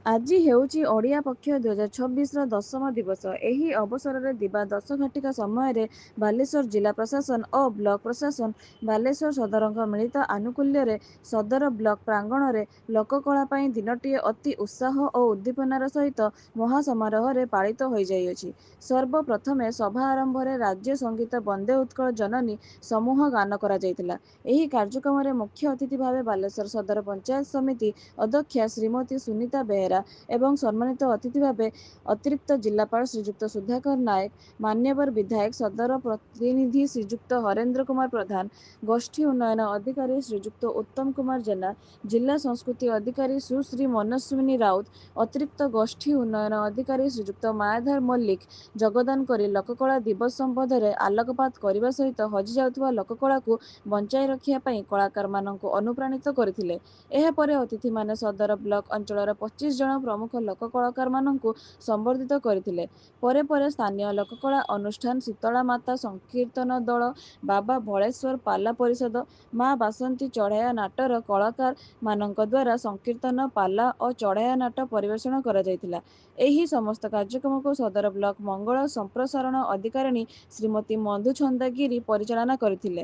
ଆଜି ହେଉଛି ଓଡ଼ିଆ ପକ୍ଷ 2026ର ଦଶମ ଦିବସ। ଏହି ଅବସରରେ ଦିବା 10 ଘଟିକା ସମୟରେ ବାଲେଶ୍ୱର ଜିଲ୍ଲା ପ୍ରଶାସନ ଓ ବ୍ଲକ ପ୍ରଶାସନ, ବାଲେଶ୍ୱର ସଦରଙ୍କ ମିଳିତ ଆନୁକୂଲ୍ୟରେ ସଦର ବ୍ଲକ ପ୍ରାଙ୍ଗଣରେ ଲୋକକଳା ପାଇଁ ଦିନଟିଏ ଅତି ଉତ୍ସାହ ଓ ଉଦ୍ଦୀପନାର ସହିତ ମହାସମାରୋହରେ ପାଳିତ ହୋଇଯାଇଅଛି। ସର୍ବପ୍ରଥମେ ସଭା ଆରମ୍ଭରେ ରାଜ୍ୟ ସଙ୍ଗୀତ ବନ୍ଦେ ଉତ୍କଳ ଜନନୀ ସମୂହ ଗାନ କରାଯାଇଥିଲା। ଏହି କାର୍ଯ୍ୟକ୍ରମରେ ମୁଖ୍ୟ ଅତିଥି ଭାବେ ବାଲେଶ୍ୱର ସଦର ପଞ୍ଚାୟତ ସମିତି ଅଧ୍ୟକ୍ଷା ଶ୍ରୀମତୀ ସୁନିତା ବେହେରା ଏବଂ ସମ୍ମାନିତ ଅତିଥି ଭାବେ ଅତିରିକ୍ତ ଜିଲ୍ଲାପାଳ ଶ୍ରୀଯୁକ୍ତ ସୁଧାକର ନାୟକ, ମାନ୍ୟବର ବିଧାୟକ ସଦର ପ୍ରତିନିଧି ଶ୍ରୀଯୁକ୍ତ ହରେନ୍ଦ୍ର କୁମାର ପ୍ରଧାନ, ଗୋଷ୍ଠୀ ଉନ୍ନୟନ ଅଧିକାରୀ ଶ୍ରୀଯୁକ୍ତ ଉତ୍ତମ କୁମାର ଜେନା, ଜିଲ୍ଲା ସଂସ୍କୃତି ଅଧିକାରୀ ସୁଶ୍ରୀ ମନସ୍ୱିନୀ ରାଉତ, ଅତିରିକ୍ତ ଗୋଷ୍ଠୀ ଉନ୍ନୟନ ଅଧିକାରୀ ଶ୍ରୀଯୁକ୍ତ ମାୟାଧର ମଲ୍ଲିକ ଯୋଗଦାନ କରି ଲୋକକଳା ଦିବସ ସମ୍ବନ୍ଧରେ ଆଲୋକପାତ କରିବା ସହିତ ହଜିଯାଉଥିବା ଲୋକକଳାକୁ ବଞ୍ଚାଇ ରଖିବା ପାଇଁ କଳାକାରମାନଙ୍କୁ ଅନୁପ୍ରାଣିତ କରିଥିଲେ। ଏହାପରେ ଅତିଥିମାନେ ସଦର ବ୍ଲକ ଅଞ୍ଚଳର 25 ଜଣ ପ୍ରମୁଖ ଲୋକ କଳାକାରମାନଙ୍କୁ ସମ୍ବର୍ଦ୍ଧିତ କରିଥିଲେ। ପରେ ପରେ ସ୍ଥାନୀୟ ଲୋକକଳା ଅନୁଷ୍ଠାନ ଶୀତଳା ମାତା ସଂକୀର୍ତ୍ତନ ଦଳ, ବାବା ଭଳେଶ୍ୱର ପାଲା ପରିଷଦ, ମା ବାସନ୍ତୀ ଚଢ଼େୟା ନାଟର କଳାକାର ମାନଙ୍କ ଦ୍ୱାରା ସଂକୀର୍ତ୍ତନ, ପାଲା ଓ ଚଢ଼େୟା ନାଟ ପରିବେଷଣ କରାଯାଇଥିଲା। ଏହି ସମସ୍ତ କାର୍ଯ୍ୟକ୍ରମକୁ ସଦର ବ୍ଲକ ମଙ୍ଗଳ ସମ୍ପ୍ରସାରଣ ଅଧିକାରିଣୀ ଶ୍ରୀମତୀ ମଧୁ ଛନ୍ଦାଗିରି ପରିଚାଳନା କରିଥିଲେ।